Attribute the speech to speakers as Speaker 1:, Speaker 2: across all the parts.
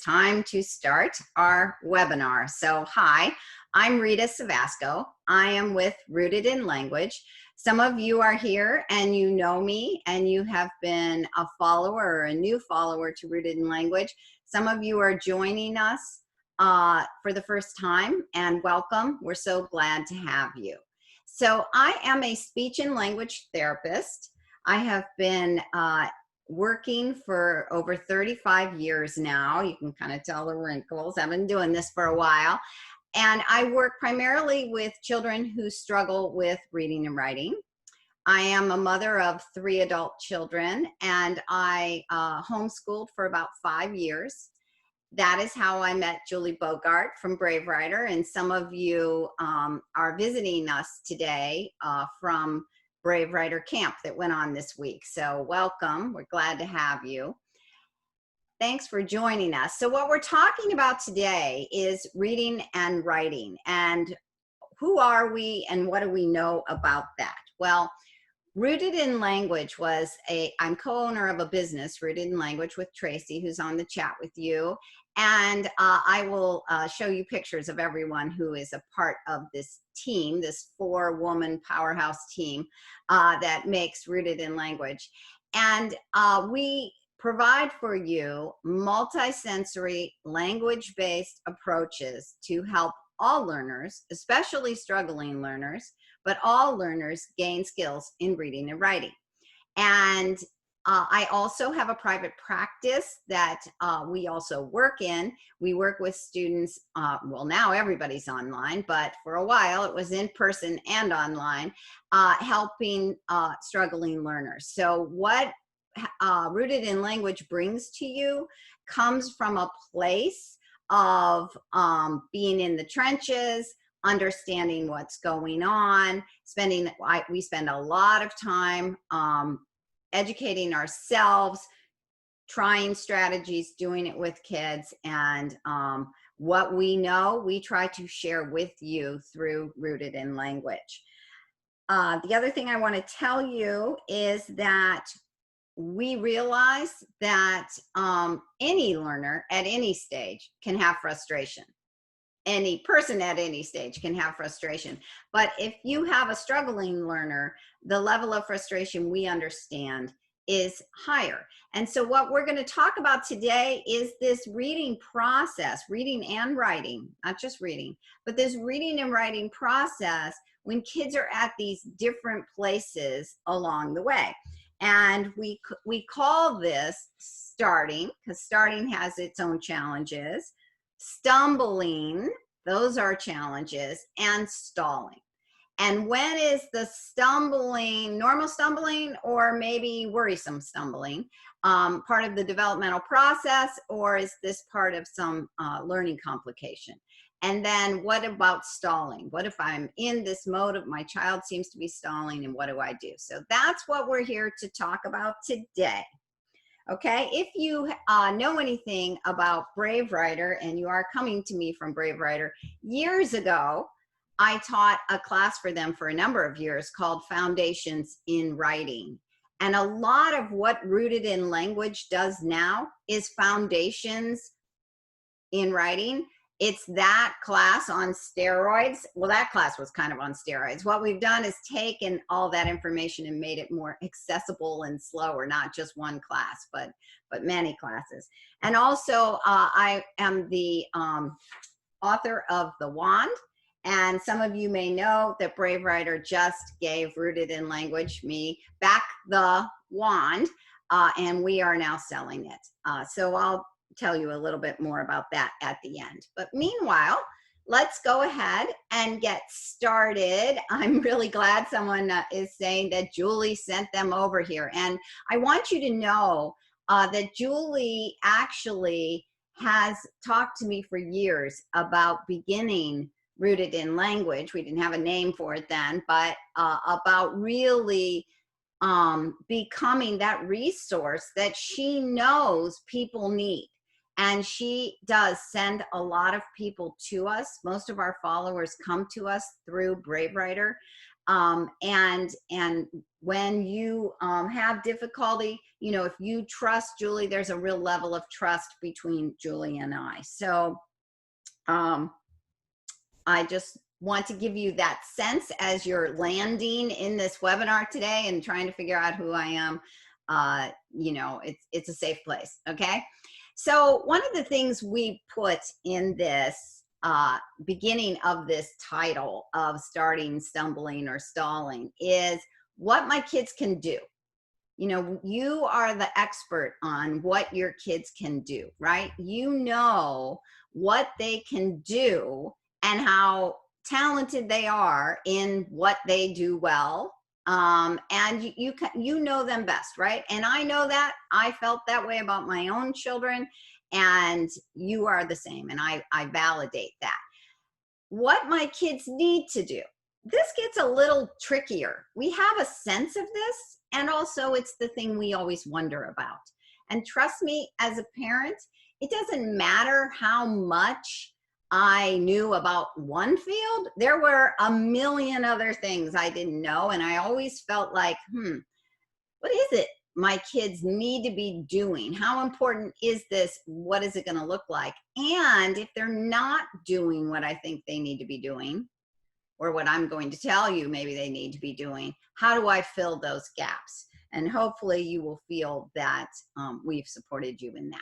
Speaker 1: Time to start our webinar. So hi, I'm Rita Cevasco. I am with Rooted in Language. Some of you are here and you know me and you have been a follower or a new follower to Rooted in Language. Some of you are joining us for the first time, and welcome. We're so glad to have you. So I am a speech and language therapist. I have been working for over 35 years now. You can kind of tell the wrinkles. I've been doing this for a while. And I work primarily with children who struggle with reading and writing. I am a mother of 3 adult children, and I homeschooled for about 5 years. That is how I met Julie Bogart from Brave Writer. And some of you are visiting us today from Brave Writer Camp that went on this week. So welcome, we're glad to have you. Thanks for joining us. So what we're talking about today is reading and writing, and who are we and what do we know about that? Well, Rooted in Language I'm co-owner of a business, Rooted in Language, with Tracy, who's on the chat with you. And I will show you pictures of everyone who is a part of this team, this 4-woman powerhouse team that makes Rooted in Language. And we provide for you multisensory language-based approaches to help all learners, especially struggling learners, but all learners gain skills in reading and writing. And I also have a private practice that we also work in. We work with students, well, now everybody's online, but for a while it was in person and online, helping struggling learners. So what Rooted in Language brings to you comes from a place of being in the trenches, understanding what's going on, we spend a lot of time educating ourselves, trying strategies, doing it with kids, and what we know, we try to share with you through Rooted in Language. The other thing I want to tell you is that we realize that any learner at any stage can have frustration. Any person at any stage can have frustration. But if you have a struggling learner, the level of frustration we understand is higher. And so what we're going to talk about today is this reading process, reading and writing, not just reading, but this reading and writing process when kids are at these different places along the way. And we call this starting, because starting has its own challenges. Stumbling, those are challenges, and stalling. And when is the stumbling, normal stumbling, or maybe worrisome stumbling, part of the developmental process, or is this part of some learning complication? And then what about stalling? What if I'm in this mode of my child seems to be stalling, and what do I do? So that's what we're here to talk about today. Okay, if you know anything about Brave Writer and you are coming to me from Brave Writer, years ago, I taught a class for them for a number of years called Foundations in Writing. And a lot of what Rooted in Language does now is Foundations in Writing. It's that class on steroids. Well, that class was kind of on steroids. What we've done is taken all that information and made it more accessible and slower, not just one class, but many classes. And also, I am the author of The Wand. And some of you may know that Brave Writer just gave Rooted in Language me back the wand, and we are now selling it. So I'll tell you a little bit more about that at the end. But meanwhile, let's go ahead and get started. I'm really glad someone is saying that Julie sent them over here. And I want you to know that Julie actually has talked to me for years about beginning Rooted in Language. We didn't have a name for it then, but about really becoming that resource that she knows people need. And she does send a lot of people to us. Most of our followers come to us through Brave Writer. And when you have difficulty, you know, if you trust Julie, there's a real level of trust between Julie and I. So I just want to give you that sense as you're landing in this webinar today and trying to figure out who I am. You know, it's a safe place. Okay. So one of the things we put in this beginning of this title of starting, stumbling, or stalling is what my kids can do. You know, you are the expert on what your kids can do, right? You know what they can do and how talented they are in what they do well. And you know them best, right? And I know that. I felt that way about my own children, and you are the same, and I validate that. What my kids need to do. This gets a little trickier. We have a sense of this, and also it's the thing we always wonder about. And trust me, as a parent, it doesn't matter how much I knew about one field. There were a million other things I didn't know, and I always felt like, what is it my kids need to be doing? How important is this? What is it going to look like? And if they're not doing what I think they need to be doing, or what I'm going to tell you maybe they need to be doing, how do I fill those gaps? And hopefully you will feel that we've supported you in that.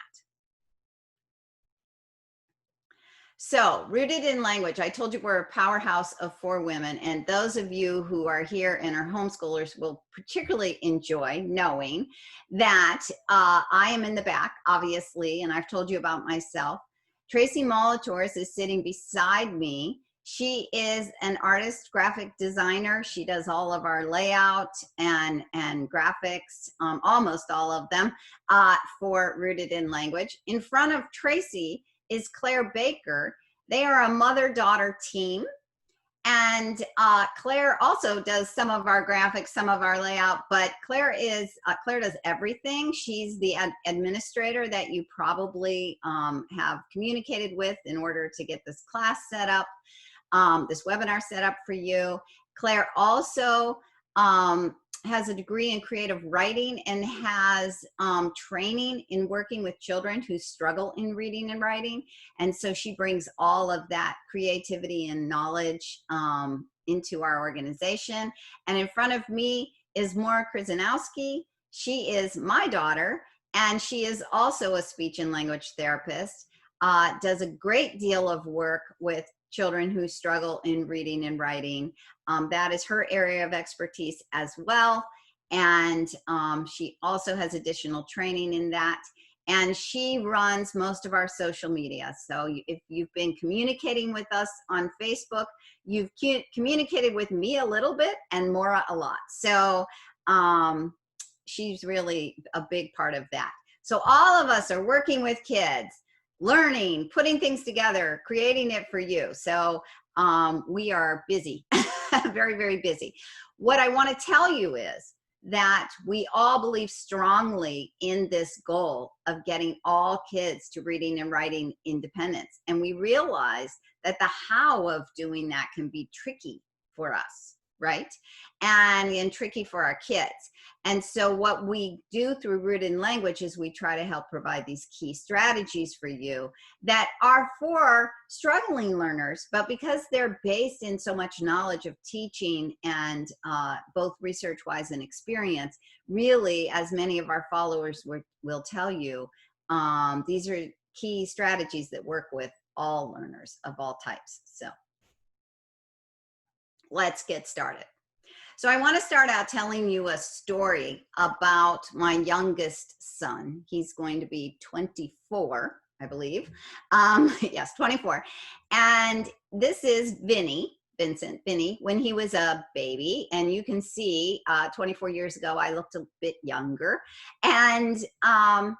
Speaker 1: So, Rooted in Language, I told you we're a powerhouse of 4 women, and those of you who are here and are homeschoolers will particularly enjoy knowing that I am in the back, obviously, and I've told you about myself. Tracy Molitors is sitting beside me. She is an artist, graphic designer. She does all of our layout and graphics, almost all of them, for Rooted in Language. In front of Tracy is Claire Baker. They are a mother-daughter team. And Claire also does some of our graphics, some of our layout, but Claire does everything. She's the administrator that you probably have communicated with in order to get this class set up, this webinar set up for you. Claire also has a degree in creative writing and has training in working with children who struggle in reading and writing. And so she brings all of that creativity and knowledge into our organization. And in front of me is Moira Krzyzanowski. She is my daughter, and she is also a speech and language therapist, does a great deal of work with children who struggle in reading and writing. That is her area of expertise as well. And she also has additional training in that. And she runs most of our social media. So if you've been communicating with us on Facebook, you've communicated with me a little bit and Moira a lot. So she's really a big part of that. So all of us are working with kids, learning, putting things together, creating it for you. So we are busy, very, very busy. What I want to tell you is that we all believe strongly in this goal of getting all kids to reading and writing independence. And we realize that the how of doing that can be tricky for us, right? And tricky for our kids. And so what we do through Rooted in Language is we try to help provide these key strategies for you that are for struggling learners, but because they're based in so much knowledge of teaching and both research-wise and experience, really, as many of our followers will tell you, these are key strategies that work with all learners of all types. So let's get started. So I want to start out telling you a story about my youngest son. He's going to be 24, I believe. Yes, 24. And this is Vinny, Vinny, when he was a baby. And you can see 24 years ago, I looked a bit younger. And I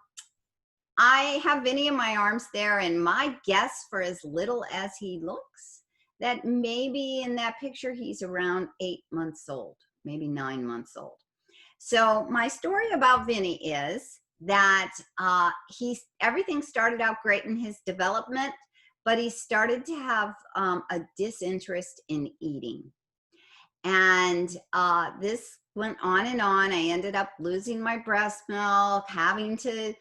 Speaker 1: have Vinny in my arms there. And my guess, for as little as he looks, that maybe in that picture, he's around 8 months old, maybe 9 months old. So my story about Vinny is that everything started out great in his development, but he started to have a disinterest in eating. And this went on and on. I ended up losing my breast milk, having to,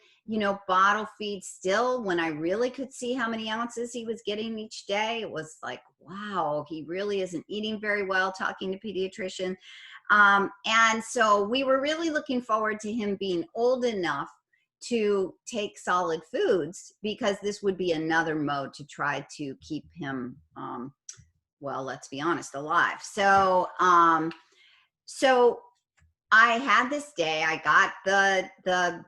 Speaker 1: bottle feed still when I really could see how many ounces he was getting each day. It was like, wow, he really isn't eating very well, talking to pediatrician. And so we were really looking forward to him being old enough to take solid foods, because this would be another mode to try to keep him, well, let's be honest, alive. So, so I had this day, I got the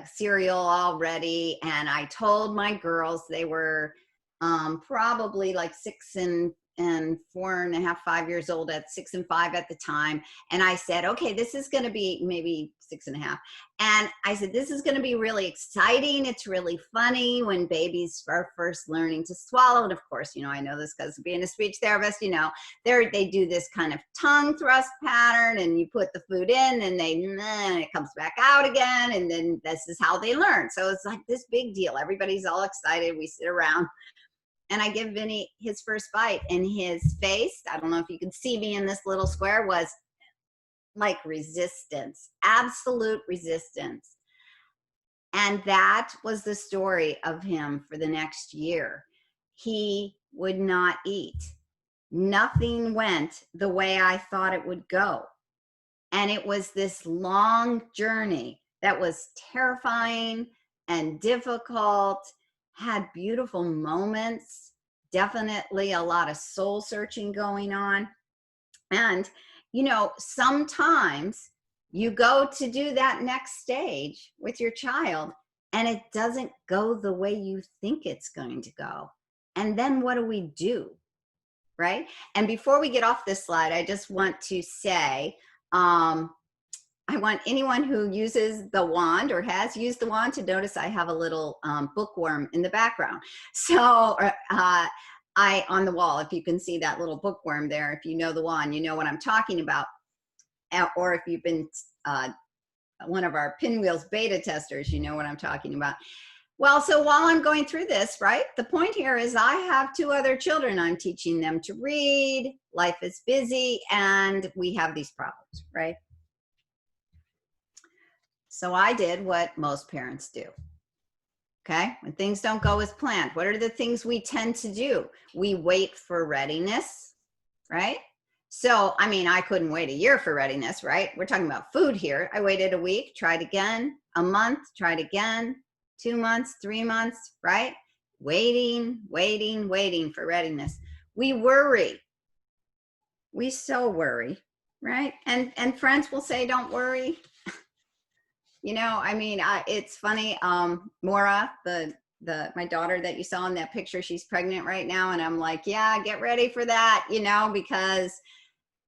Speaker 1: cereal all ready, and I told my girls, they were probably like 6 and 4.5, 5 years old, at 6 and 5 at the time. And I said, okay, this is going to be maybe 6.5. And I said, this is going to be really exciting. It's really funny when babies are first learning to swallow. And of course, I know this because being a speech therapist, they do this kind of tongue thrust pattern, and you put the food in and it comes back out again. And then this is how they learn. So it's like this big deal. Everybody's all excited. We sit around. And I give Vinny his first bite, and his face, I don't know if you can see me in this little square, was like resistance, absolute resistance. And that was the story of him for the next year. He would not eat. Nothing went the way I thought it would go. And it was this long journey that was terrifying and difficult, had beautiful moments, definitely a lot of soul searching going on. And, sometimes you go to do that next stage with your child, and it doesn't go the way you think it's going to go. And then what do? Right? And before we get off this slide, I just want to say, I want anyone who uses the wand or has used the wand to notice I have a little bookworm in the background. So on the wall, if you can see that little bookworm there, if you know the wand, you know what I'm talking about. Or if you've been one of our Pinwheels beta testers, you know what I'm talking about. Well, so while I'm going through this, right, the point here is I have 2 other children. I'm teaching them to read. Life is busy, and we have these problems, right? So I did what most parents do. Okay, when things don't go as planned, what are the things we tend to do? We wait for readiness, right? So, I couldn't wait a year for readiness, right? We're talking about food here. I waited a week, tried again, a month, tried again, 2 months, 3 months, right? Waiting for readiness. We worry. We so worry, right? And friends will say, don't worry. It's funny. Moira, my daughter that you saw in that picture, she's pregnant right now. And I'm like, yeah, get ready for that, because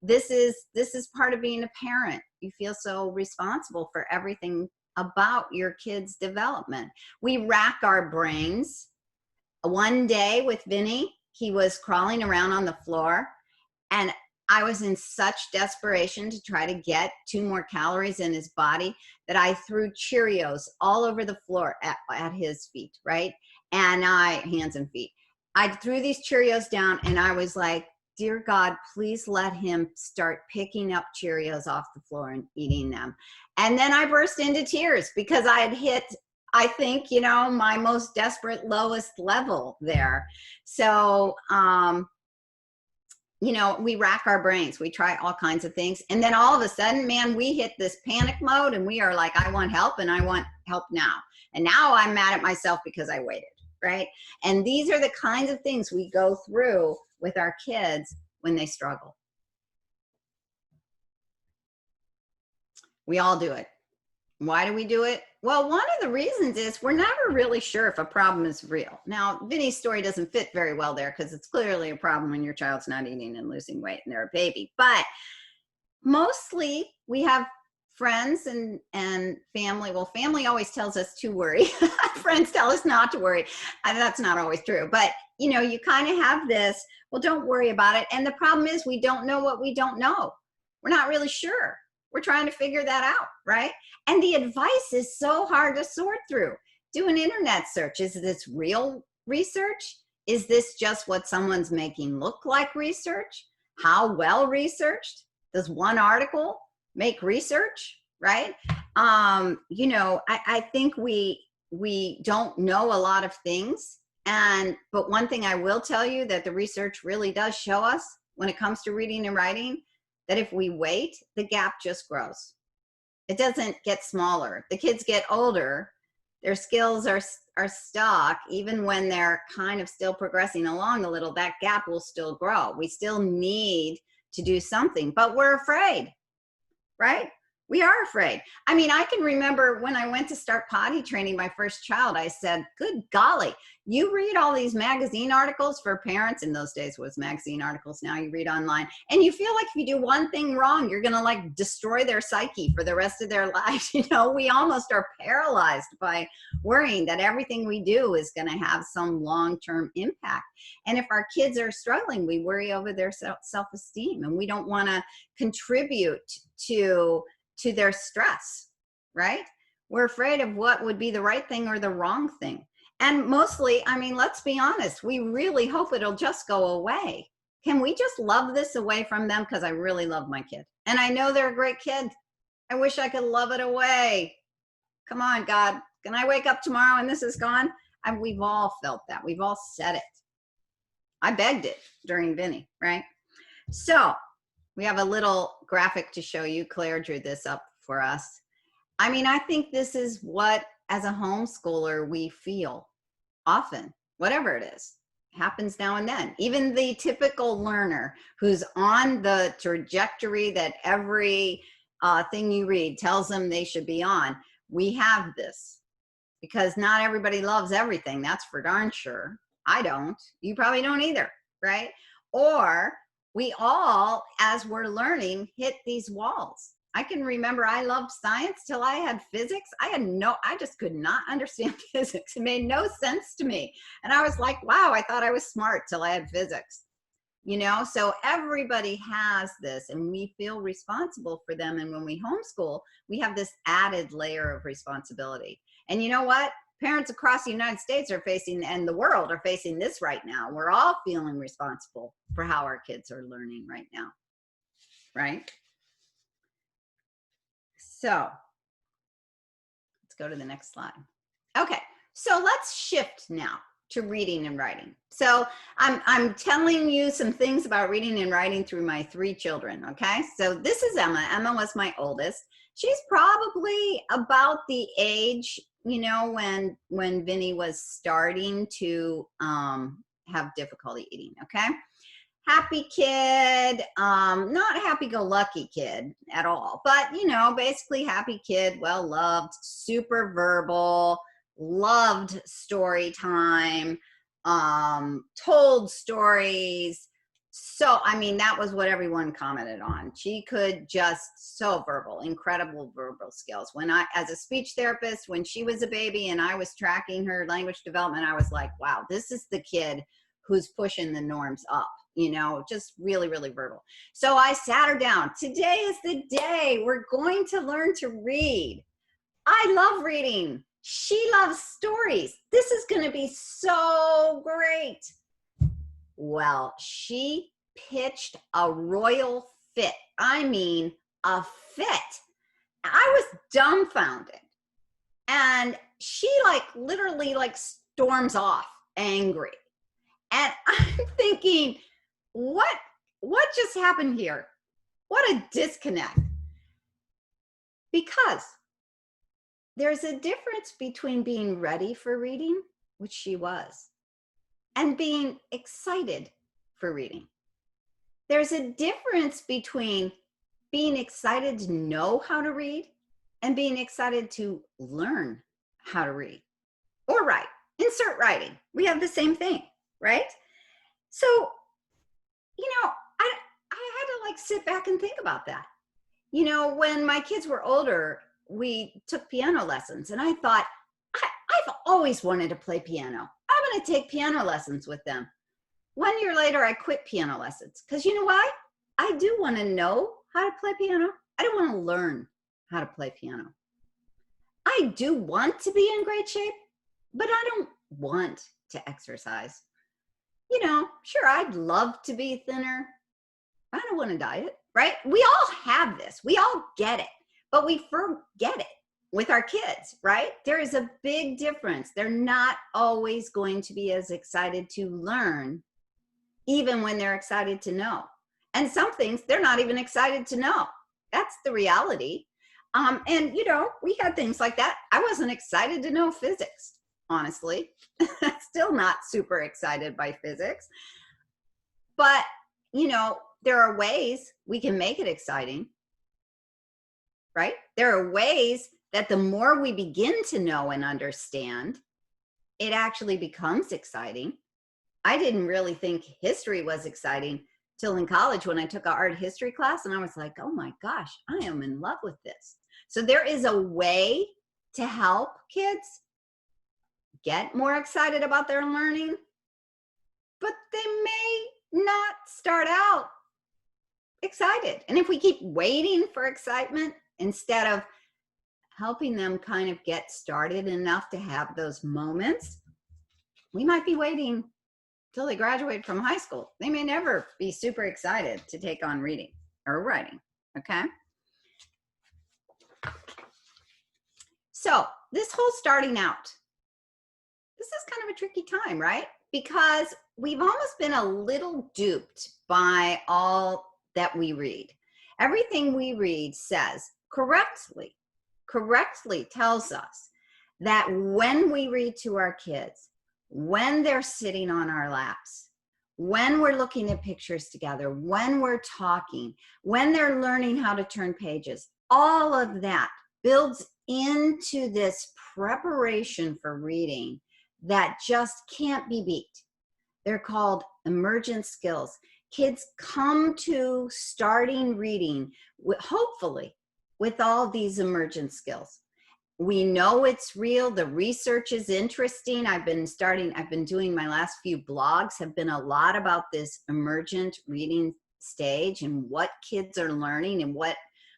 Speaker 1: this is part of being a parent. You feel so responsible for everything about your kid's development. We rack our brains. One day with Vinny, he was crawling around on the floor, and I was in such desperation to try to get 2 more calories in his body that I threw Cheerios all over the floor at his feet, right? And hands and feet. I threw these Cheerios down, and I was like, dear God, please let him start picking up Cheerios off the floor and eating them. And then I burst into tears because I had hit, I think, my most desperate, lowest level there. So, we rack our brains, we try all kinds of things. And then all of a sudden, man, we hit this panic mode, and we are like, I want help, and I want help now. And now I'm mad at myself because I waited, right? And these are the kinds of things we go through with our kids when they struggle. We all do it. Why do we do it? Well, one of the reasons is we're never really sure if a problem is real. Now, Vinny's story doesn't fit very well there because it's clearly a problem when your child's not eating and losing weight and they're a baby. But mostly we have friends and family. Well, family always tells us to worry. Friends tell us not to worry. And that's not always true. But, you kind of have this, well, don't worry about it. And the problem is we don't know what we don't know. We're not really sure. We're trying to figure that out, right? And the advice is so hard to sort through. Do an internet search. Is this real research? Is this just what someone's making look like research? How well researched? Does one article make research, right? You know, I think we don't know a lot of things. But one thing I will tell you that the research really does show us when it comes to reading and writing, that if we wait, the gap just grows. It doesn't get smaller. The kids get older, their skills are stuck. Even when they're kind of still progressing along a little, that gap will still grow. We still need to do something, but we're afraid, right? We are afraid. I mean, I can remember when I went to start potty training my first child, I said, good golly, you read all these magazine articles for parents. In those days was magazine articles. Now you read online, and you feel like if you do one thing wrong, you're going to like destroy their psyche for the rest of their lives. You know, we almost are paralyzed by worrying that everything we do is going to have some long-term impact. And if our kids are struggling, we worry over their self-esteem, and we don't want to contribute to their stress, right? We're afraid of what would be the right thing or the wrong thing. And mostly, I mean, let's be honest, we really hope it'll just go away. Can we just love this away from them? Because I really love my kid. And I know they're a great kid. I wish I could love it away. Come on, God. Can I wake up tomorrow and this is gone? And we've all felt that. We've all said it. I begged it during Vinny, right? So we have a little graphic to show you. Claire drew this up for us. I mean, I think this is what, as a homeschooler, we feel often, whatever it is, happens now and then. Even the typical learner who's on the trajectory that every thing you read tells them they should be on, we have this. Because not everybody loves everything, that's for darn sure. I don't. You probably don't either, right? Or we all, as we're learning, hit these walls. I can remember I loved science till I had physics. I just could not understand physics. It made no sense to me. And I was like, wow, I thought I was smart till I had physics. You know, so everybody has this, and we feel responsible for them. And when we homeschool, we have this added layer of responsibility. And you know what? Parents across the United States are facing, and the world are facing this right now. We're all feeling responsible for how our kids are learning right now, right? So let's go to the next slide. Okay, so let's shift now to reading and writing. So I'm telling you some things about reading and writing through my 3 children, okay? So this is Emma. Emma was my oldest. She's probably about the age, you know, when Vinny was starting to have difficulty eating, okay? Happy kid, not happy-go-lucky kid at all, but, you know, basically happy kid, well-loved, super verbal, loved story time, told stories. So, I mean, that was what everyone commented on. She could just so verbal, incredible verbal skills. When as a speech therapist, when she was a baby and I was tracking her language development, I was like, wow, this is the kid who's pushing the norms up, you know, just really, really verbal. So I sat her down. Today is the day we're going to learn to read. I love reading. She loves stories. This is going to be so great. Well, she pitched a royal fit. I mean, a fit. I was dumbfounded. And she literally storms off angry. And I'm thinking, what just happened here? What a disconnect. Because there's a difference between being ready for reading, which she was, and being excited for reading. There's a difference between being excited to know how to read and being excited to learn how to read or write. Insert writing. We have the same thing, right? So, you know, I had to sit back and think about that. You know, when my kids were older, we took piano lessons, and I thought, I've always wanted to play piano. I'm going to take piano lessons with them. 1 year later, I quit piano lessons because you know why? I do want to know how to play piano. I don't want to learn how to play piano. I do want to be in great shape, but I don't want to exercise. You know, sure, I'd love to be thinner, I don't want to diet, right? We all have this. We all get it, but we forget it with our kids, right? There is a big difference. They're not always going to be as excited to learn, even when they're excited to know. And some things they're not even excited to know. That's the reality. And you know, we had things like that. I wasn't excited to know physics, honestly. Still not super excited by physics. But, you know, there are ways we can make it exciting, right? There are ways that the more we begin to know and understand, it actually becomes exciting. I didn't really think history was exciting till in college when I took an art history class, and I was like, oh my gosh, I am in love with this. So there is a way to help kids get more excited about their learning, but they may not start out excited. And if we keep waiting for excitement instead of helping them kind of get started enough to have those moments, we might be waiting till they graduate from high school. They may never be super excited to take on reading or writing, okay? So this whole starting out, this is kind of a tricky time, right? Because we've almost been a little duped by all that we read. Everything we read says correctly tells us that when we read to our kids, when they're sitting on our laps, when we're looking at pictures together, when we're talking, when they're learning how to turn pages, all of that builds into this preparation for reading that just can't be beat. They're called emergent skills. Kids come to starting reading, hopefully, with all these emergent skills. We know it's real. The research is interesting. I've been doing my last few blogs have been a lot about this emergent reading stage and what kids are learning and what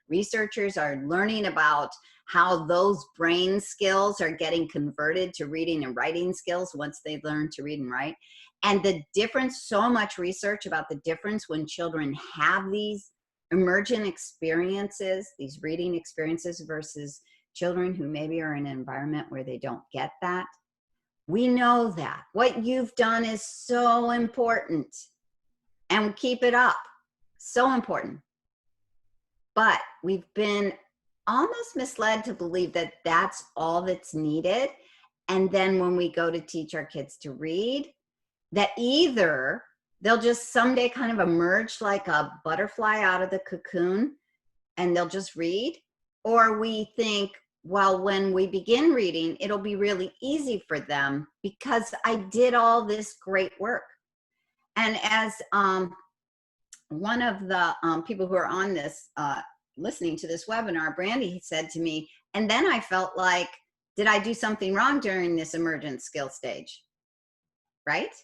Speaker 1: researchers are learning about how those brain skills are getting converted to reading and writing skills once they learn to read and write. And the difference, so much research about the difference when children have these emergent experiences, these reading experiences versus children who maybe are in an environment where they don't get that. We know that. What you've done is so important, and keep it up. So important. But we've been almost misled to believe that that's all that's needed. And then when we go to teach our kids to read, that either they'll just someday kind of emerge like a butterfly out of the cocoon and they'll just read, or we think, well, when we begin reading, it'll be really easy for them because I did all this great work. And as one of the people who are on this, listening to this webinar, Brandy, said to me, and then I felt like, did I do something wrong during this emergent skill stage? Right?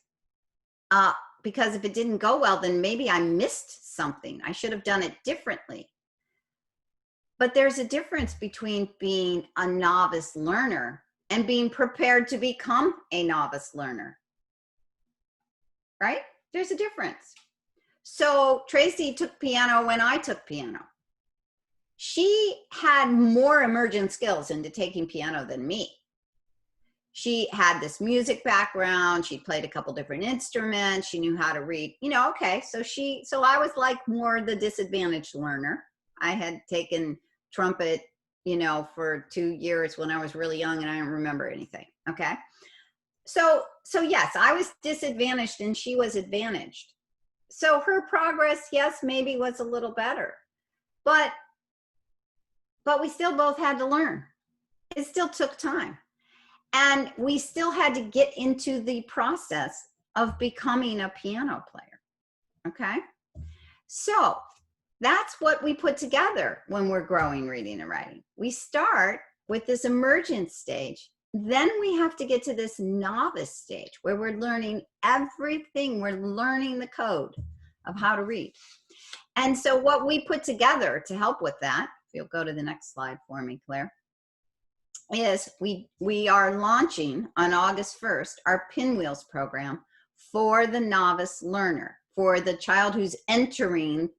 Speaker 1: Because if it didn't go well, then maybe I missed something. I should have done it differently. But there's a difference between being a novice learner and being prepared to become a novice learner, right? There's a difference. So Tracy took piano when I took piano. She had more emergent skills into taking piano than me. She had this music background. She played a couple different instruments. She knew how to read, you know, okay. So I was like more the disadvantaged learner. I had taken trumpet, you know, for 2 years when I was really young and I don't remember anything. Okay. So yes, I was disadvantaged and she was advantaged. So her progress, yes, maybe was a little better, but we still both had to learn. It still took time. And we still had to get into the process of becoming a piano player. Okay. So that's what we put together when we're growing reading and writing. We start with this emergent stage. Then we have to get to this novice stage where we're learning everything. We're learning the code of how to read. And so what we put together to help with that, if you'll go to the next slide for me, Claire, is we are launching on August 1st our Pinwheels program for the novice learner, for the child who's entering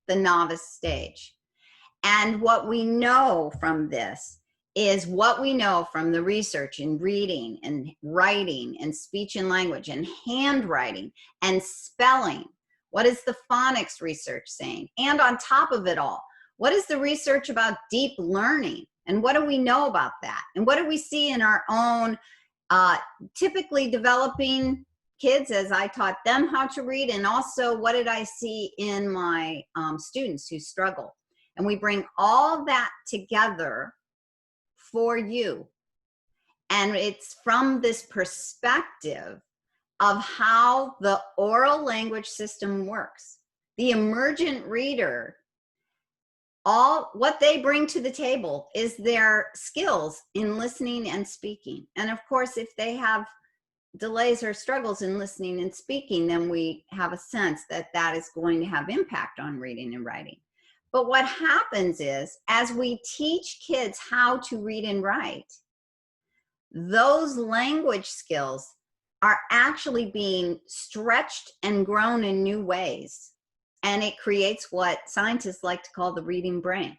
Speaker 1: the novice stage. And what we know from this is what we know from the research in reading and writing and speech and language and handwriting and spelling. What is the phonics research saying? And on top of it all, what is the research about deep learning? And what do we know about that? And what do we see in our own typically developing kids as I taught them how to read? And also, what did I see in my students who struggle? And we bring all that together for you. And it's from this perspective of how the oral language system works. The emergent reader, all what they bring to the table is their skills in listening and speaking. And of course, if they have delays or struggles in listening and speaking, then we have a sense that that is going to have impact on reading and writing. But what happens is, as we teach kids how to read and write, those language skills are actually being stretched and grown in new ways. And it creates what scientists like to call the reading brain.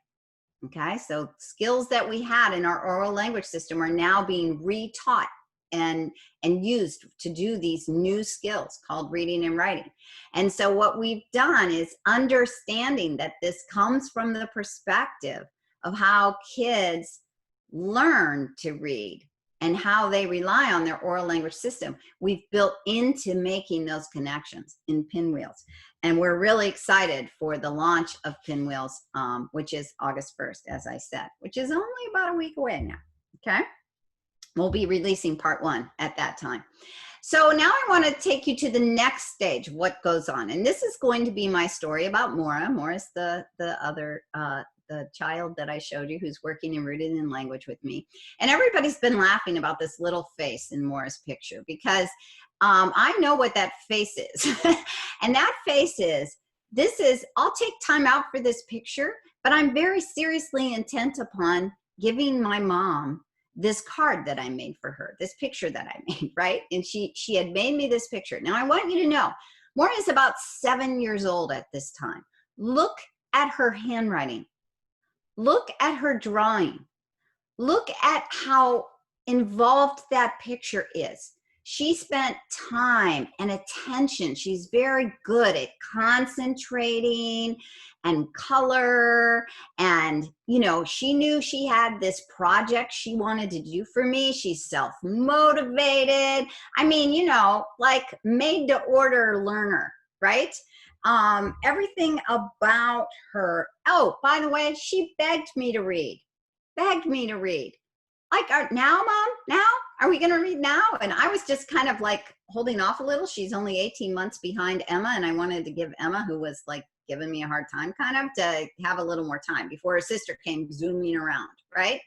Speaker 1: Okay, so skills that we had in our oral language system are now being retaught and used to do these new skills called reading and writing. And so what we've done is understanding that this comes from the perspective of how kids learn to read and how they rely on their oral language system. We've built into making those connections in Pinwheels. And we're really excited for the launch of Pinwheels, which is August 1st, as I said, which is only about a week away now, okay? We'll be releasing part 1 at that time. So now I want to take you to the next stage, what goes on. And this is going to be my story about Moira. Moira's the other, the child that I showed you who's working in Rooted in Language with me. And everybody's been laughing about this little face in Moira's picture because I know what that face is. And that face is, I'll take time out for this picture, but I'm very seriously intent upon giving my mom this card that I made for her, this picture that I made, right? And she had made me this picture. Now I want you to know, Moira is about 7 years old at this time. Look at her handwriting. Look at her drawing. Look at how involved that picture is. She spent time and attention. She's very good at concentrating and color. And, you know, she knew she had this project she wanted to do for me. She's self-motivated. I mean, you know, like made to order learner, right? Everything about her. Oh, by the way, she begged me to read. Begged me to read. Like, now, Mom? Now? Are we going to read now? And I was just kind of like holding off a little. She's only 18 months behind Emma, and I wanted to give Emma, who was like giving me a hard time, kind of, to have a little more time before her sister came zooming around, right?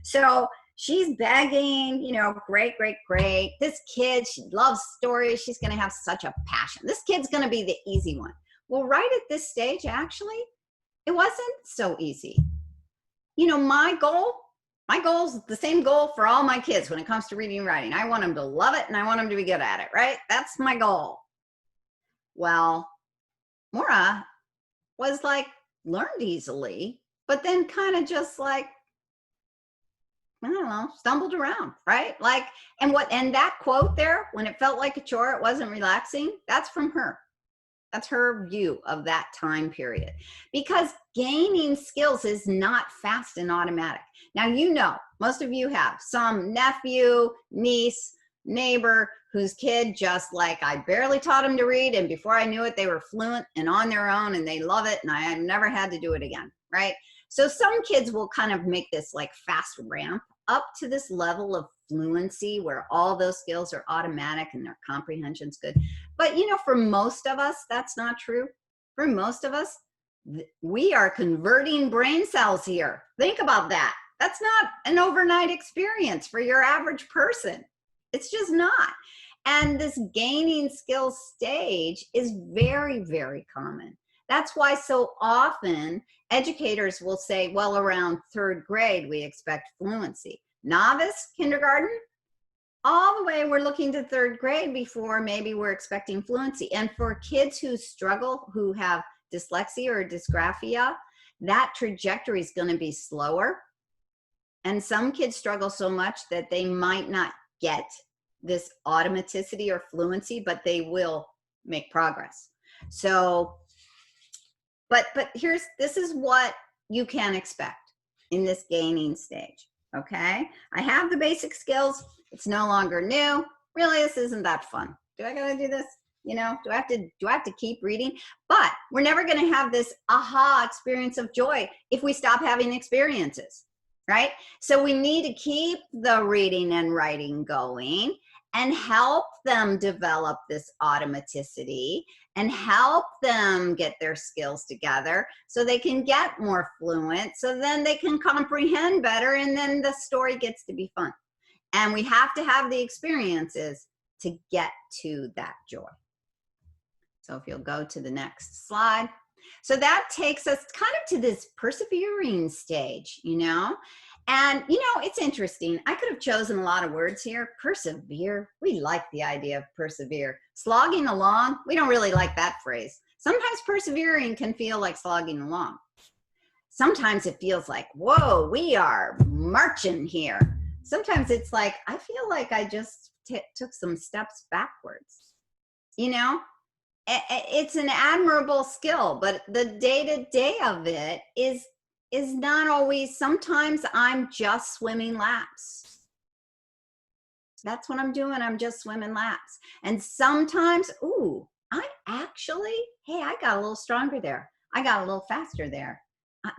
Speaker 1: So she's begging, you know, great, great, great. This kid, she loves stories. She's going to have such a passion. This kid's going to be the easy one. Well, right at this stage, actually, it wasn't so easy. You know, my goal is the same goal for all my kids when it comes to reading and writing. I want them to love it and I want them to be good at it, right? That's my goal. Well, Moira was like, learned easily, but then kind of just like, I don't know, stumbled around, right? Like, and that quote there, when it felt like a chore, it wasn't relaxing, that's from her. That's her view of that time period. Because gaining skills is not fast and automatic. Now, you know, most of you have some nephew, niece, neighbor whose kid just like, I barely taught them to read, and before I knew it, they were fluent and on their own and they love it, and I have never had to do it again, right? So some kids will kind of make this like fast ramp up to this level of fluency where all those skills are automatic and their comprehension's good. But you know, for most of us, that's not true. For most of us, we are converting brain cells here. Think about that. That's not an overnight experience for your average person. It's just not. And this gaining skills stage is very, very common. That's why so often educators will say, well, around 3rd grade, we expect fluency. Novice, kindergarten, all the way we're looking to 3rd grade before maybe we're expecting fluency. And for kids who struggle, who have dyslexia or dysgraphia, that trajectory is going to be slower. And some kids struggle so much that they might not get this automaticity or fluency, but they will make progress. So, but this is what you can expect in this gaining stage. Okay, I have the basic skills. It's no longer new. Really, this isn't that fun. Do I gotta do this? You know, do I have to keep reading? But we're never gonna have this aha experience of joy if we stop having experiences, right? So we need to keep the reading and writing going and help them develop this automaticity and help them get their skills together so they can get more fluent, so then they can comprehend better, and then the story gets to be fun. And we have to have the experiences to get to that joy. So if you'll go to the next slide. So that takes us kind of to this persevering stage, you know? And, you know, it's interesting. I could have chosen a lot of words here. Persevere. We like the idea of persevere. Slogging along. We don't really like that phrase. Sometimes persevering can feel like slogging along. Sometimes it feels like, whoa, we are marching here. Sometimes it's like, I feel like I just took some steps backwards. You know, it's an admirable skill, but the day-to-day of it is not always. Sometimes I'm just swimming laps. That's what I'm doing. I'm just swimming laps. And sometimes, ooh, hey, I got a little stronger there. I got a little faster there.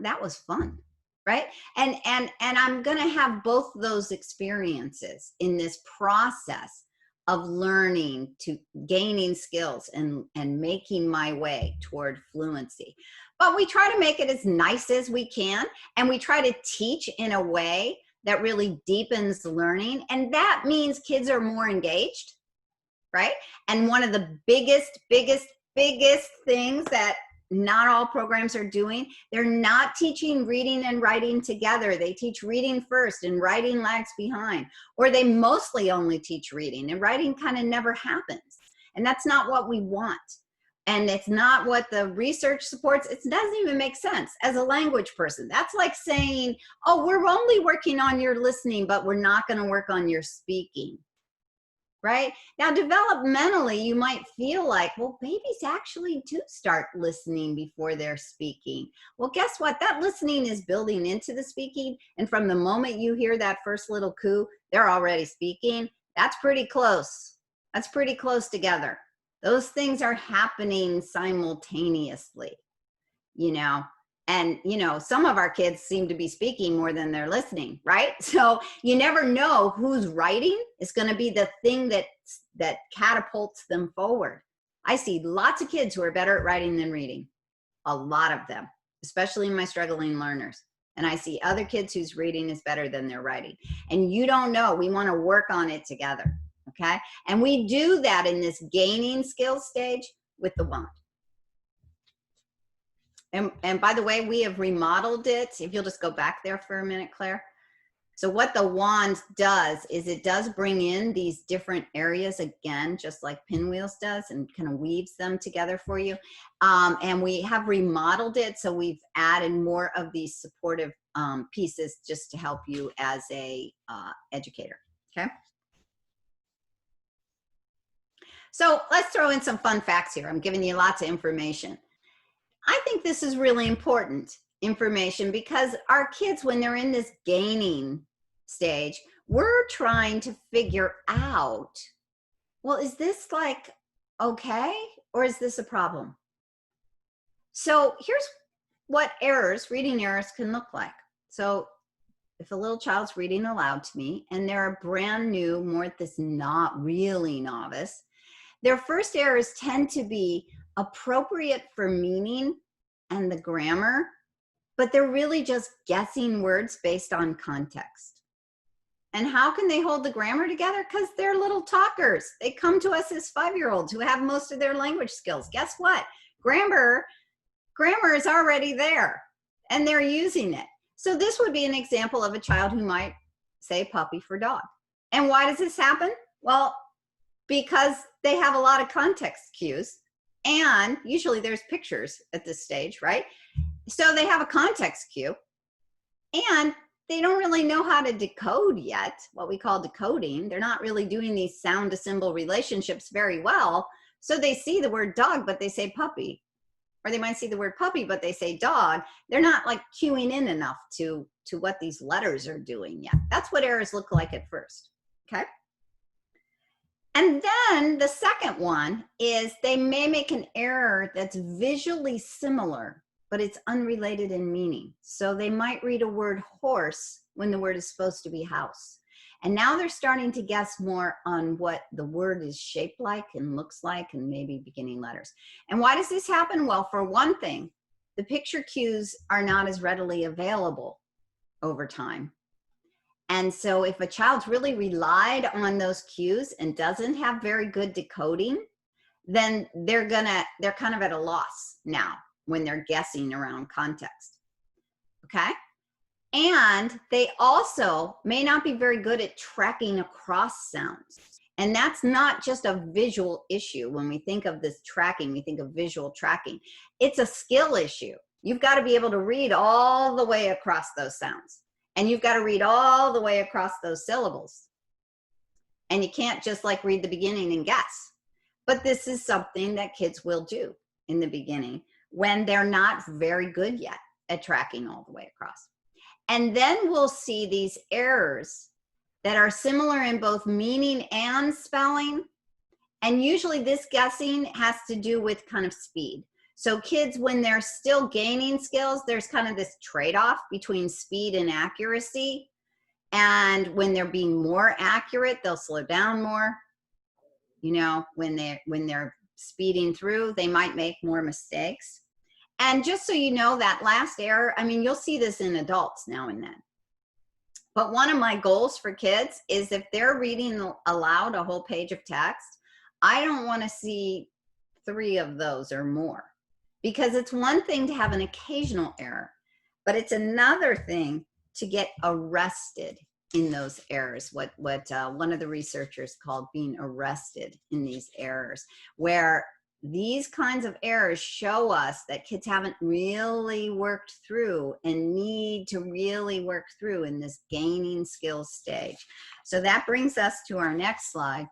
Speaker 1: That was fun, right? And I'm going to have both those experiences in this process of learning to gaining skills and making my way toward fluency. But we try to make it as nice as we can, and we try to teach in a way that really deepens the learning, and that means kids are more engaged, right? And one of the biggest things that not all programs are doing, they're not teaching reading and writing together. They teach reading first and writing lags behind, or they mostly only teach reading and writing kind of never happens. And that's not what we want. And it's not what the research supports. It doesn't even make sense as a language person. That's like saying, oh, we're only working on your listening, but we're not going to work on your speaking. Right? Now, developmentally, you might feel like, well, babies actually do start listening before they're speaking. Well, guess what? That listening is building into the speaking. And from the moment you hear that first little coo, they're already speaking. That's pretty close. That's pretty close together. Those things are happening simultaneously, you know. And, you know, some of our kids seem to be speaking more than they're listening, right? So you never know who's writing is going to be the thing that catapults them forward. I see lots of kids who are better at writing than reading, a lot of them, especially my struggling learners. And I see other kids whose reading is better than their writing. And you don't know, we want to work on it together, okay? And we do that in this gaining skills stage with the wand. And by the way, we have remodeled it. If you'll just go back there for a minute, Claire. So what the wand does is it does bring in these different areas again, just like Pinwheels does, and kind of weaves them together for you. And we have remodeled it. So we've added more of these supportive pieces just to help you as a educator, okay? So let's throw in some fun facts here. I'm giving you lots of information. I think this is really important information because our kids, when they're in this gaining stage, we're trying to figure out, well, is this like okay, or is this a problem? So here's what errors, reading errors, can look like. So if a little child's reading aloud to me and they're a brand new, more at this not really novice, their first errors tend to be appropriate for meaning and the grammar, but they're really just guessing words based on context. And how can they hold the grammar together? Because they're little talkers. They come to us as 5-year-olds who have most of their language skills. Guess what? Grammar is already there, and they're using it. So this would be an example of a child who might say puppy for dog. And why does this happen? Well, because they have a lot of context cues And usually there's pictures at this stage, right? So they have a context cue, and they don't really know how to decode yet, what we call decoding. They're not really doing these sound to symbol relationships very well. So they see the word dog, but they say puppy. Or they might see the word puppy, but they say dog. They're not like cueing in enough to what these letters are doing yet. That's what errors look like at first, okay? And then the second one is they may make an error that's visually similar, but it's unrelated in meaning. So they might read a word horse when the word is supposed to be house. And now they're starting to guess more on what the word is shaped like and looks like, and maybe beginning letters. And why does this happen? Well, for one thing, the picture cues are not as readily available over time. And so if a child's really relied on those cues and doesn't have very good decoding, then they're kind of at a loss now when they're guessing around context, okay? And they also may not be very good at tracking across sounds. And that's not just a visual issue. When we think of this tracking, we think of visual tracking. It's a skill issue. You've got to be able to read all the way across those sounds. And you've got to read all the way across those syllables. And you can't just like read the beginning and guess. But this is something that kids will do in the beginning when they're not very good yet at tracking all the way across. And then we'll see these errors that are similar in both meaning and spelling. And usually this guessing has to do with kind of speed. So kids, when they're still gaining skills, there's kind of this trade-off between speed and accuracy. And when they're being more accurate, they'll slow down more. You know, when they're speeding through, they might make more mistakes. And just so you know, that last error, I mean, you'll see this in adults now and then. But one of my goals for kids is if they're reading aloud a whole page of text, I don't want to see 3 of those or more. Because it's one thing to have an occasional error, but it's another thing to get arrested in those errors, what one of the researchers called being arrested in these errors, where these kinds of errors show us that kids haven't really worked through and need to really work through in this gaining skills stage. So that brings us to our next slide,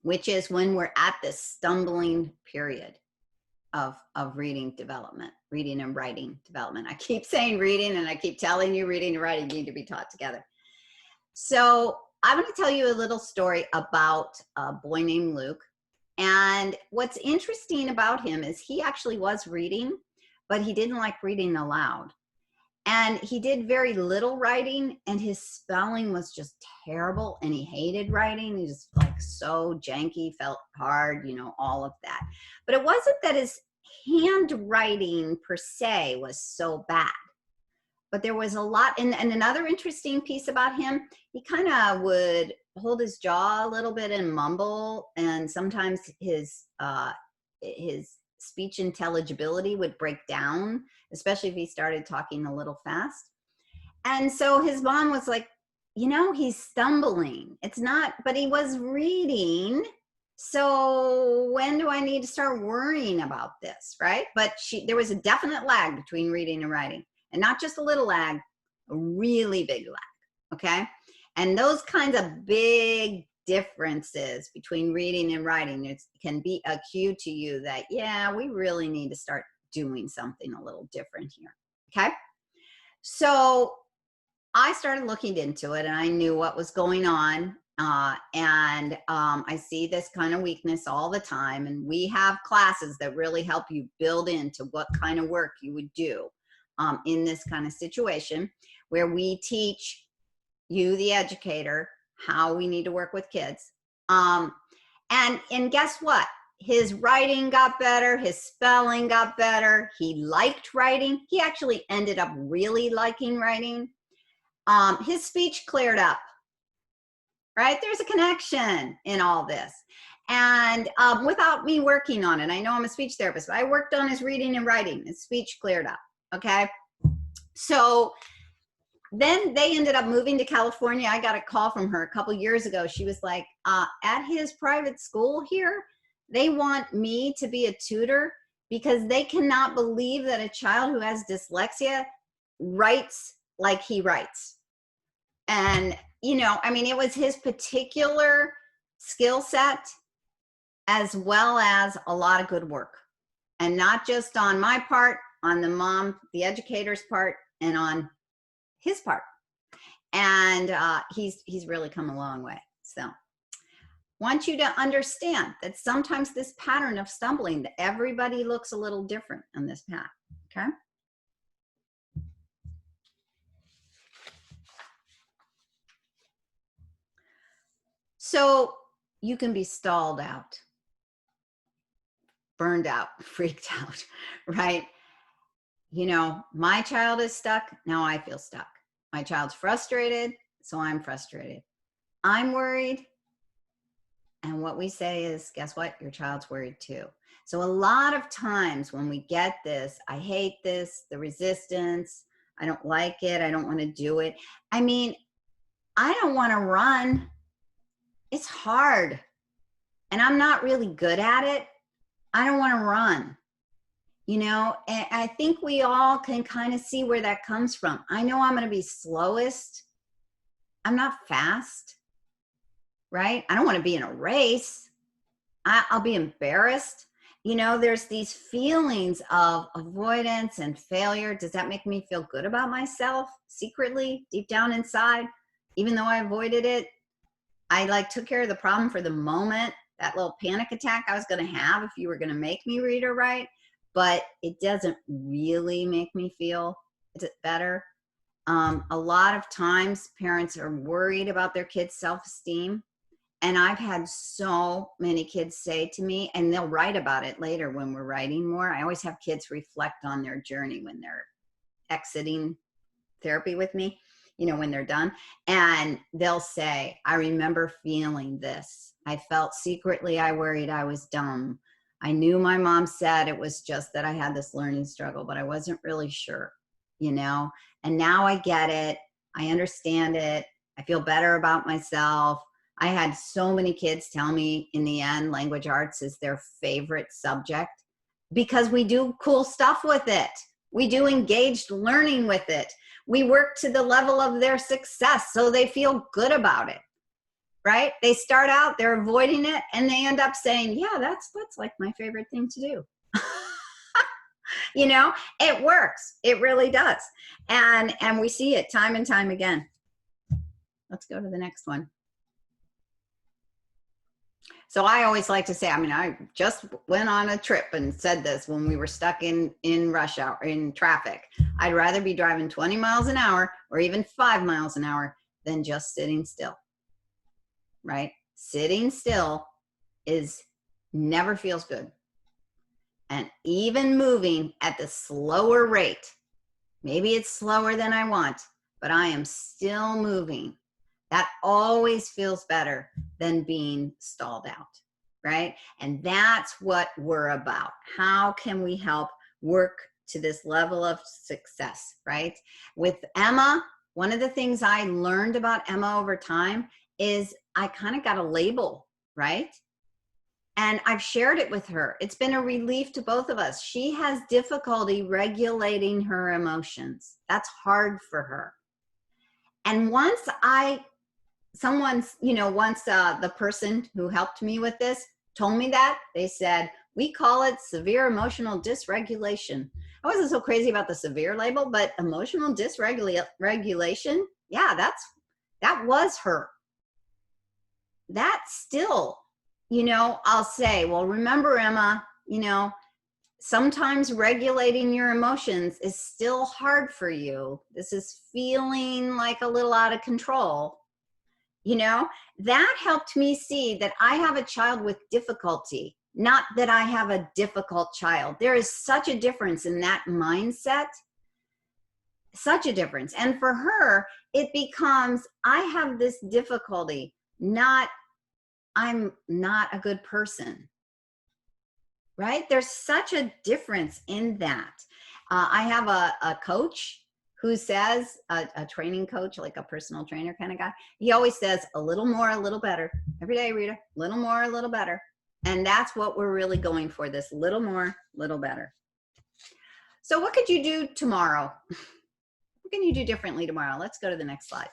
Speaker 1: which is when we're at this stumbling period of reading development, reading and writing development. I keep saying reading, and I keep telling you reading and writing need to be taught together. So I'm going to tell you a little story about a boy named Luke. And what's interesting about him is he actually was reading, but he didn't like reading aloud. And he did very little writing, and his spelling was just terrible, and he hated writing. He was like so janky, felt hard, you know, all of that. But it wasn't that his handwriting per se was so bad, but there was a lot. And another interesting piece about him, he kind of would hold his jaw a little bit and mumble, and sometimes his speech intelligibility would break down, especially if he started talking a little fast. And so his mom was like, you know, he's stumbling. It's not, but he was reading. So when do I need to start worrying about this, right? But there was a definite lag between reading and writing, and not just a little lag, a really big lag, okay? And those kinds of big differences between reading and writing, it can be a cue to you that, yeah, we really need to start doing something a little different here, okay? So I started looking into it, and I knew what was going on. I see this kind of weakness all the time, and we have classes that really help you build into what kind of work you would do in this kind of situation, where we teach you, the educator, how we need to work with kids. And guess what? His writing got better. His spelling got better. He liked writing. He actually ended up really liking writing. His speech cleared up, right? There's a connection in all this. And without me working on it, I know I'm a speech therapist, but I worked on his reading and writing. His speech cleared up, okay? So then they ended up moving to California. I got a call from her a couple years ago. She was like, at his private school here, They want me to be a tutor because they cannot believe that a child who has dyslexia writes like he writes. And, you know, I mean, it was his particular skill set as well as a lot of good work. And not just on my part, on the mom, the educator's part, and on his part. And he's really come a long way. So want you to understand that sometimes this pattern of stumbling, that everybody looks a little different on this path, okay? So you can be stalled out, burned out, freaked out, right? You know, my child is stuck, now I feel stuck. My child's frustrated, so I'm frustrated. I'm worried, and what we say is, guess what? Your child's worried too. So a lot of times when we get this, I hate this, the resistance, I don't like it, I don't want to do it. I mean, I don't want to run. It's hard. And I'm not really good at it. I don't want to run. You know, and I think we all can kind of see where that comes from. I know I'm going to be slowest. I'm not fast, right? I don't want to be in a race. I'll be embarrassed. You know, there's these feelings of avoidance and failure. Does that make me feel good about myself secretly, deep down inside? Even though I avoided it, I like took care of the problem for the moment, that little panic attack I was going to have if you were going to make me read or write, but it doesn't really make me feel better. A lot of times parents are worried about their kids' self-esteem. And I've had so many kids say to me, and they'll write about it later when we're writing more. I always have kids reflect on their journey when they're exiting therapy with me, you know, when they're done. And they'll say, I remember feeling this. I felt secretly I worried I was dumb. I knew my mom said it was just that I had this learning struggle, but I wasn't really sure, you know, and now I get it. I understand it. I feel better about myself. I had so many kids tell me in the end, language arts is their favorite subject because we do cool stuff with it. We do engaged learning with it. We work to the level of their success so they feel good about it, right? They start out, they're avoiding it, and they end up saying, yeah, that's like my favorite thing to do. You know, it works. It really does. And we see it time and time again. Let's go to the next one. So I always like to say, I mean, I just went on a trip and said this when we were stuck in rush hour, in traffic. I'd rather be driving 20 miles an hour or even 5 miles an hour than just sitting still, right? Sitting still never feels good. And even moving at the slower rate, maybe it's slower than I want, but I am still moving. That always feels better than being stalled out, right? And that's what we're about. How can we help work to this level of success, right? With Emma, one of the things I learned about Emma over time is I kind of got a label, right? And I've shared it with her. It's been a relief to both of us. She has difficulty regulating her emotions. That's hard for her. And once the person who helped me with this told me that, they said, we call it severe emotional dysregulation. I wasn't so crazy about the severe label, but emotional dysregulation, yeah, that was her. That still, you know, I'll say, well, remember, Emma, you know, sometimes regulating your emotions is still hard for you. This is feeling like a little out of control. You know, that helped me see that I have a child with difficulty, not that I have a difficult child. There is such a difference in that mindset, such a difference. And for her, it becomes, I have this difficulty, not I'm not a good person, right? There's such a difference in that. I have a coach who says, a training coach, like a personal trainer kind of guy, he always says a little more, a little better. Every day, Rita, a little more, a little better. And that's what we're really going for, this little more, little better. So what could you do tomorrow? What can you do differently tomorrow? Let's go to the next slide.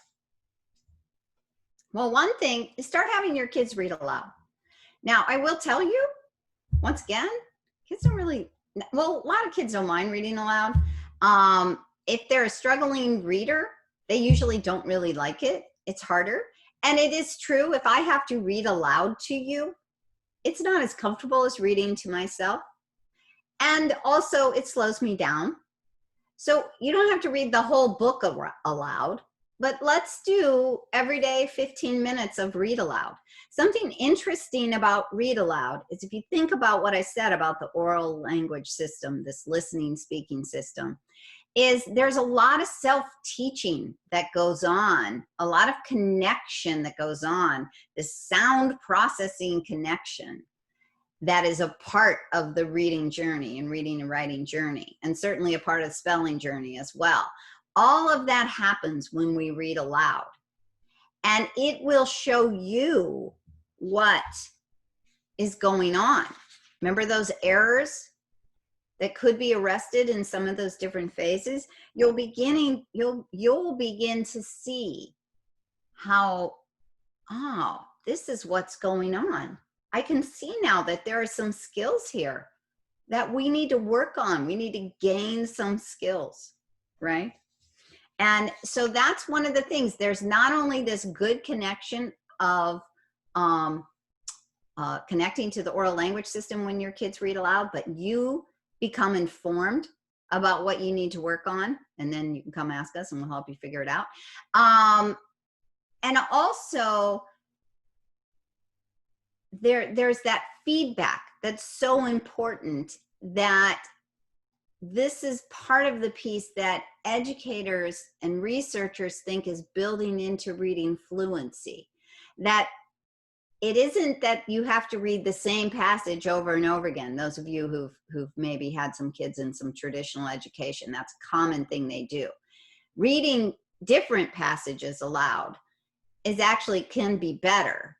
Speaker 1: Well, one thing is start having your kids read aloud. Now, I will tell you, once again, kids don't really, well, a lot of kids don't mind reading aloud. If they're a struggling reader, they usually don't really like it. It's harder. And it is true, if I have to read aloud to you, it's not as comfortable as reading to myself. And also it slows me down. So you don't have to read the whole book aloud, but let's do every day 15 minutes of read aloud. Something interesting about read aloud is if you think about what I said about the oral language system, this listening, speaking system, is there's a lot of self-teaching that goes on, a lot of connection that goes on, the sound processing connection that is a part of the reading journey and reading and writing journey, and certainly a part of the spelling journey as well. All of that happens when we read aloud, and it will show you what is going on. Remember those errors that could be arrested in some of those different phases? You'll begin to see how, oh, this is what's going on. I can see now that there are some skills here that we need to work on. We need to gain some skills, right? And so that's one of the things. There's not only this good connection of connecting to the oral language system when your kids read aloud, but you become informed about what you need to work on, and then you can come ask us and we'll help you figure it out. And also, there's that feedback that's so important, that this is part of the piece that educators and researchers think is building into reading fluency. That it isn't that you have to read the same passage over and over again. Those of you who've maybe had some kids in some traditional education, that's a common thing they do. Reading different passages aloud is actually can be better.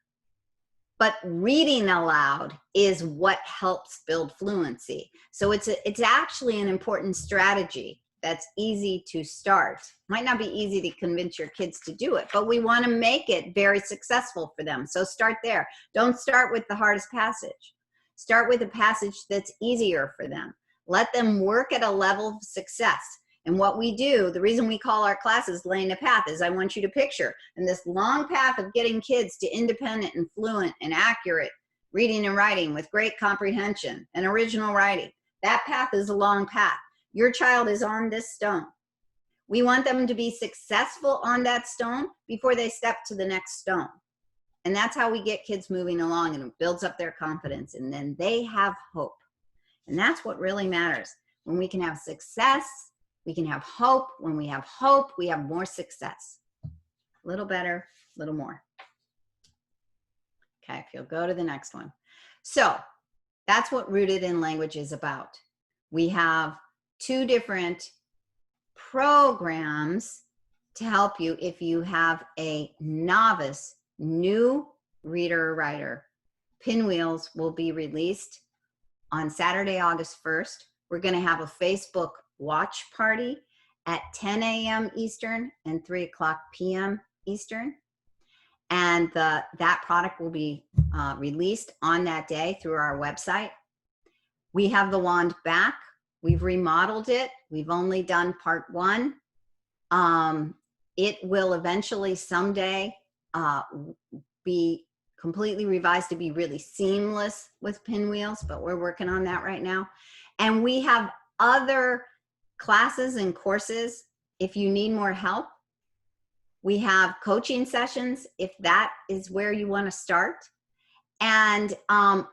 Speaker 1: But reading aloud is what helps build fluency. So it's actually an important strategy that's easy to start. Might not be easy to convince your kids to do it, but we want to make it very successful for them. So start there. Don't start with the hardest passage. Start with a passage that's easier for them. Let them work at a level of success. And what we do, the reason we call our classes Laying a Path, is I want you to picture in this long path of getting kids to independent and fluent and accurate reading and writing with great comprehension and original writing. That path is a long path. Your child is on this stone. We want them to be successful on that stone before they step to the next stone. And that's how we get kids moving along, and it builds up their confidence, and then they have hope. And that's what really matters. When we can have success, we can have hope. When we have hope, we have more success. A little better, a little more. Okay, if you'll go to the next one. So that's what Rooted in Language is about. We have 2 different programs to help you if you have a novice, new reader or writer. Pinwheels will be released on Saturday, August 1st. We're going to have a Facebook watch party at 10 a.m. Eastern and 3 o'clock p.m. Eastern. And that product will be released on that day through our website. We have the wand back. We've remodeled it. We've only done part 1. It will eventually someday be completely revised to be really seamless with pinwheels, but we're working on that right now. And we have other classes and courses if you need more help. We have coaching sessions if that is where you want to start. And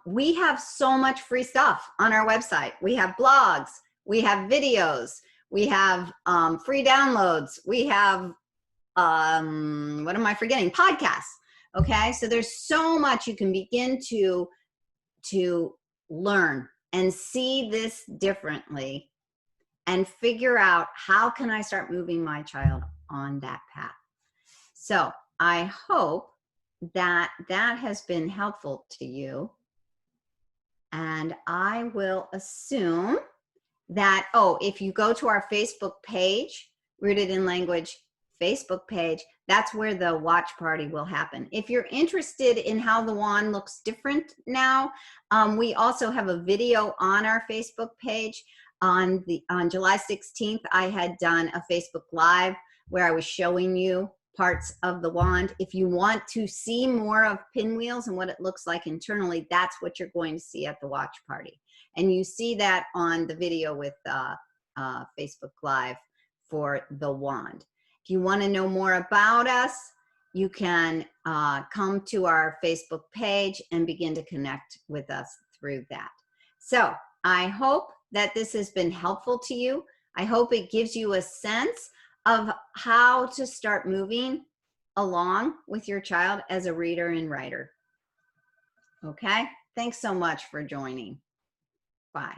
Speaker 1: we have so much free stuff on our website. We have blogs, we have videos, we have free downloads, we have, what am I forgetting? Podcasts, okay? So there's so much you can begin to learn and see this differently and figure out, how can I start moving my child on that path? So I hope that that has been helpful to you. And I will assume that, oh, if you go to our Facebook page, Rooted in Language Facebook page, that's where the watch party will happen. If you're interested in how the wand looks different now, we also have a video on our Facebook page. On July 16th, I had done a Facebook Live where I was showing you parts of the wand. If you want to see more of pinwheels and what it looks like internally, that's what you're going to see at the watch party. And you see that on the video with Facebook Live for the wand. If you want to know more about us, you can come to our Facebook page and begin to connect with us through that. So I hope that this has been helpful to you. I hope it gives you a sense of how to start moving along with your child as a reader and writer. Okay, thanks so much for joining. Bye.